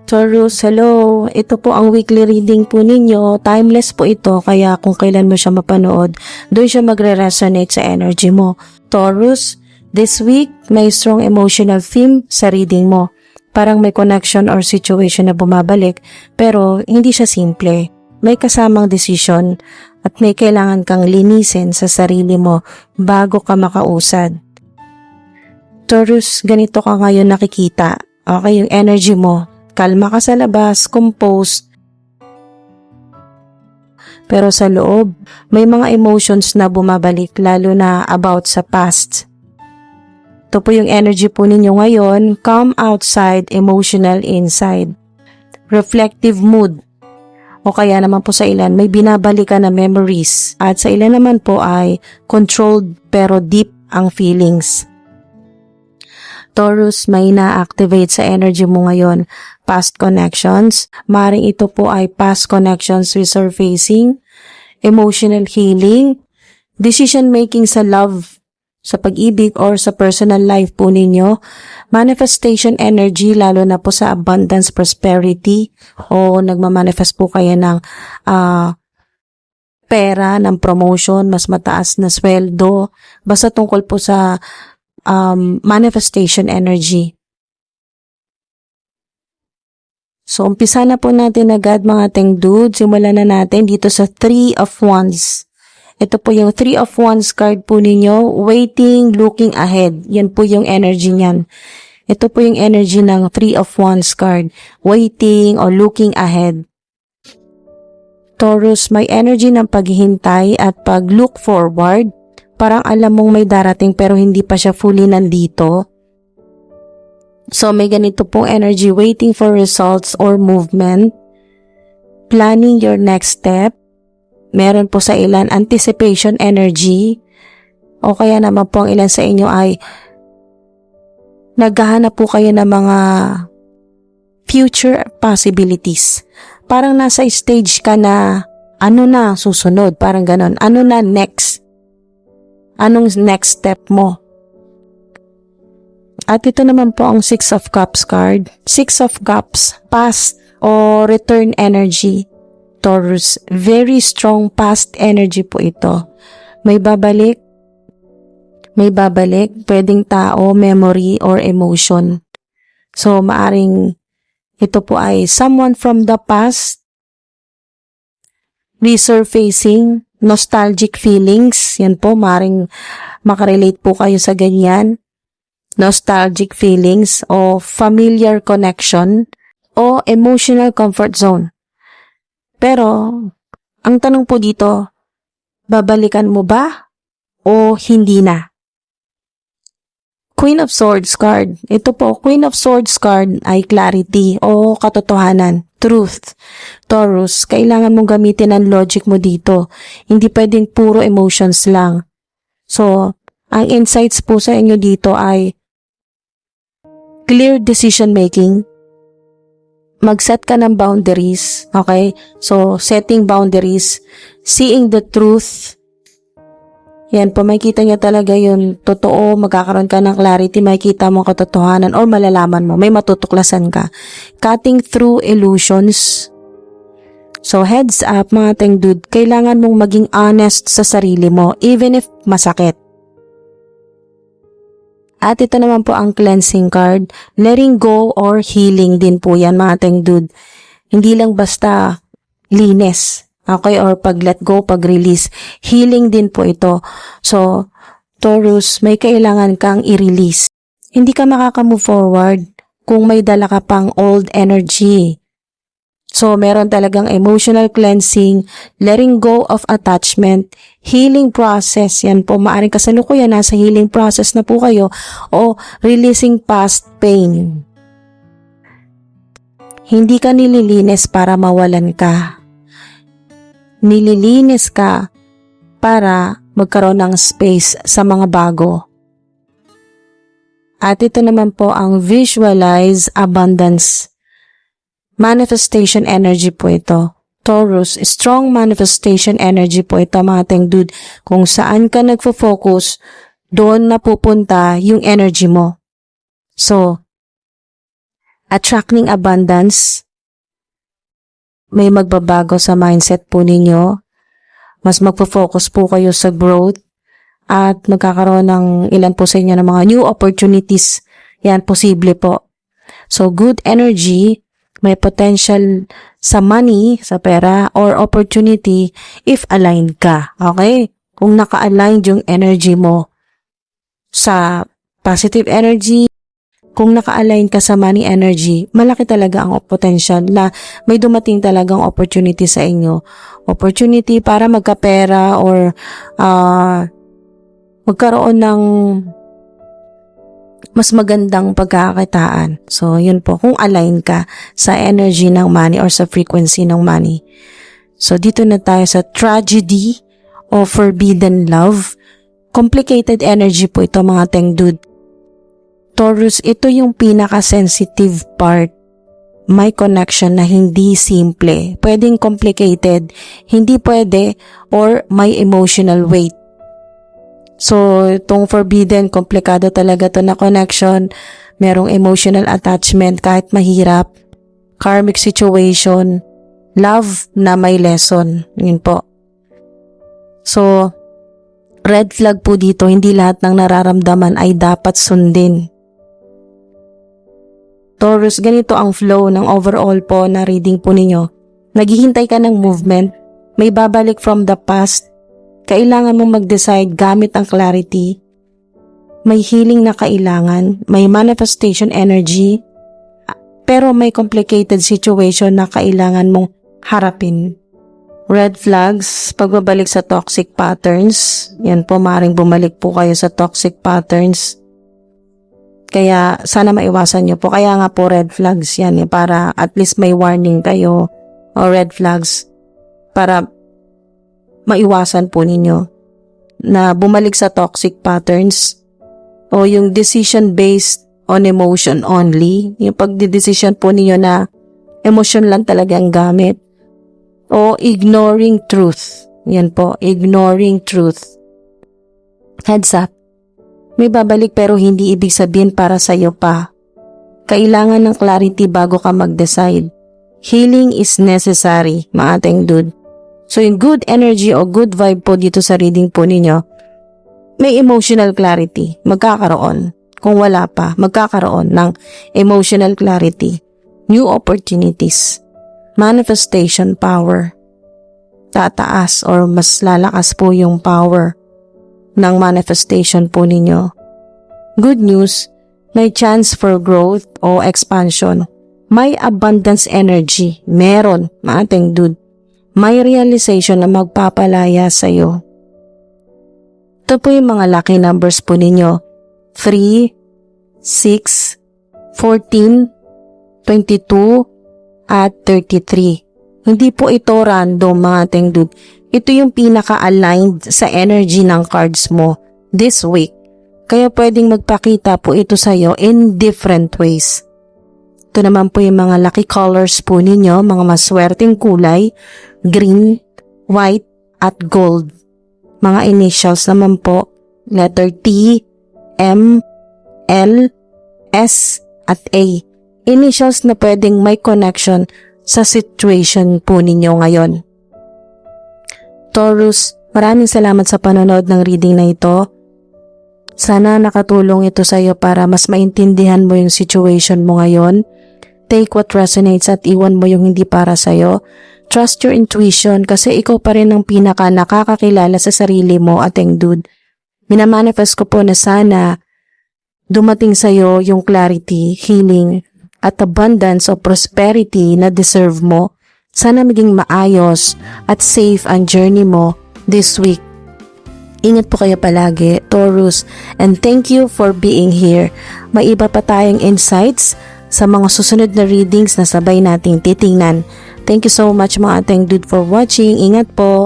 Taurus, hello. Ito po ang weekly reading po ninyo. Timeless po ito, kaya kung kailan mo siya mapanood, doon siya magre-resonate sa energy mo. Taurus, this week, may strong emotional theme sa reading mo. Parang may connection or situation na bumabalik, pero hindi siya simple. May kasamang decision at may kailangan kang linisin sa sarili mo bago ka makausad. Taurus, ganito ka ngayon nakikita. Okay, yung energy mo. Kalma ka sa labas, composed. Pero sa loob, may mga emotions na bumabalik lalo na about sa past. Ito po yung energy po ninyo ngayon, calm outside, emotional inside. Reflective mood. O kaya naman po sa ilan, may binabalikan na memories. At sa ilan naman po ay controlled pero deep ang feelings. Taurus, may na-activate sa energy mo ngayon, past connections. Maring ito po ay past connections resurfacing, emotional healing, decision making sa love, sa pag-ibig or sa personal life po ninyo, manifestation energy lalo na po sa abundance, prosperity o nagmamanifest po kayo ng pera, ng promotion, mas mataas na sweldo, basta tungkol po sa manifestation energy. So, umpisa na po natin agad mga tengdude. Simulan na natin dito sa 3 of Wands. Ito po yung 3 of Wands card po ninyo. Waiting, looking ahead. Yan po yung energy niyan. Ito po yung energy ng 3 of Wands card. Waiting or looking ahead. Taurus, may energy ng paghihintay at pag-look forward. Parang alam mong may darating pero hindi pa siya fully nandito. So may ganito pong energy, waiting for results or movement. Planning your next step. Meron po sa ilan anticipation energy. O kaya naman po ang ilan sa inyo ay naghahanap po kayo ng mga future possibilities. Parang nasa stage ka na ano na susunod, parang ganon. Ano na next? Anong next step mo? At ito naman po ang 6 of Cups card. 6 of Cups, past o return energy. Taurus, very strong past energy po ito. May babalik, pwedeng tao, memory, or emotion. So, maaring ito po ay someone from the past, resurfacing, nostalgic feelings. Yan po, maaring makarelate po kayo sa ganyan. Nostalgic feelings o familiar connection o emotional comfort zone. Pero, ang tanong po dito, babalikan mo ba o hindi na? Queen of Swords card. Ito po, Queen of Swords card ay clarity o katotohanan, truth. Taurus, kailangan mong gamitin ang logic mo dito. Hindi pwedeng puro emotions lang. So, ang insights po sa inyo dito ay clear decision making. Mag-set ka ng boundaries, okay? So, setting boundaries, seeing the truth. Yan po, makikita niya talaga yung totoo, magkakaroon ka ng clarity, makikita mo katotohanan or malalaman mo, may matutuklasan ka. Cutting through illusions. So, heads up mga tengdude, kailangan mong maging honest sa sarili mo, even if masakit. At ito naman po ang cleansing card. Letting go or healing din po yan mga tengdude. Hindi lang basta linis. Okay? Or pag let go, pag release. Healing din po ito. So, Taurus, may kailangan kang i-release. Hindi ka makaka-move forward kung may dala ka pang old energy. So, meron talagang emotional cleansing, letting go of attachment, healing process. Yan po, maaaring kasalukuyan nasa healing process na po kayo o releasing past pain. Hindi ka nililinis para mawalan ka. Nililinis ka para magkaroon ng space sa mga bago. At ito naman po ang visualize abundance. Manifestation energy po ito. Taurus, strong manifestation energy po ito mga tengdude. Kung saan ka nagfo-focus, doon na pupunta yung energy mo. So, attracting abundance. May magbabago sa mindset po ninyo. Mas magpo-focus po kayo sa growth at magkakaroon ng ilan po sa inyo ng mga new opportunities. Yan, posible po. So, good energy, may potential sa money, sa pera, or opportunity if aligned ka. Okay? Kung naka-aligned yung energy mo sa positive energy, kung naka-align ka sa money energy, malaki talaga ang potential na may dumating talagang opportunity sa inyo. Opportunity para magkapera or magkaroon ng mas magandang pagkakakitaan. So, yun po, kung align ka sa energy ng money or sa frequency ng money. So, dito na tayo sa tragedy o forbidden love. Complicated energy po ito mga tengdud. Taurus, ito yung pinaka-sensitive part. May connection na hindi simple. Pwedeng complicated, hindi pwede, or may emotional weight. So, itong forbidden, komplikado talaga to na connection. Merong emotional attachment kahit mahirap. Karmic situation. Love na may lesson. Yun po. So, red flag po dito, hindi lahat ng nararamdaman ay dapat sundin. Taurus, ganito ang flow ng overall po na reading po ninyo. Naghihintay ka ng movement. May babalik from the past. Kailangan mong mag-decide gamit ang clarity. May healing na kailangan, may manifestation energy, pero may complicated situation na kailangan mong harapin. Red flags, pagbabalik sa toxic patterns. Yan po, maaaring bumalik po kayo sa toxic patterns. Kaya sana maiwasan nyo po. Kaya nga po red flags yan para at least may warning kayo o red flags para maiwasan po ninyo na bumalik sa toxic patterns o yung decision based on emotion only. Yung pagdidesisyon po ninyo na emotion lang talaga ang gamit o ignoring truth. Yan po, ignoring truth. Heads up. May babalik pero hindi ibig sabihin para sa'yo pa. Kailangan ng clarity bago ka mag-decide. Healing is necessary, mga tengdud. So, yung good energy o good vibe po dito sa reading po ninyo, may emotional clarity, magkakaroon. Kung wala pa, magkakaroon ng emotional clarity, new opportunities, manifestation power, tataas or mas lalakas po yung power ng manifestation po ninyo. Good news, may chance for growth o expansion. May abundance energy, meron, mga tengdud. May realization na magpapalaya sa'yo. Ito po yung mga lucky numbers po ninyo. 3, 6, 14, 22, at 33. Hindi po ito random mga tengdud. Ito yung pinaka-aligned sa energy ng cards mo this week. Kaya pwedeng magpakita po ito sa'yo in different ways. Ito naman po yung mga lucky colors po ninyo, mga maswerteng kulay, green, white, at gold. Mga initials naman po, letter T, M, L, S, at A. Initials na pwedeng may connection sa situation po ninyo ngayon. Taurus, maraming salamat sa panonood ng reading na ito. Sana nakatulong ito sa iyo para mas maintindihan mo yung situation mo ngayon. Take what resonates at iwan mo yung hindi para sa'yo. Trust your intuition kasi ikaw pa rin ang pinaka nakakakilala sa sarili mo at tengdud. Minamanifest ko po na sana dumating sa'yo yung clarity, healing, at abundance o prosperity na deserve mo. Sana maging maayos at safe ang journey mo this week. Ingat po kayo palagi, Taurus, and thank you for being here. May iba pa tayong insights sa mga susunod na readings na sabay nating titingnan. Thank you so much mga tengdud for watching. Ingat po!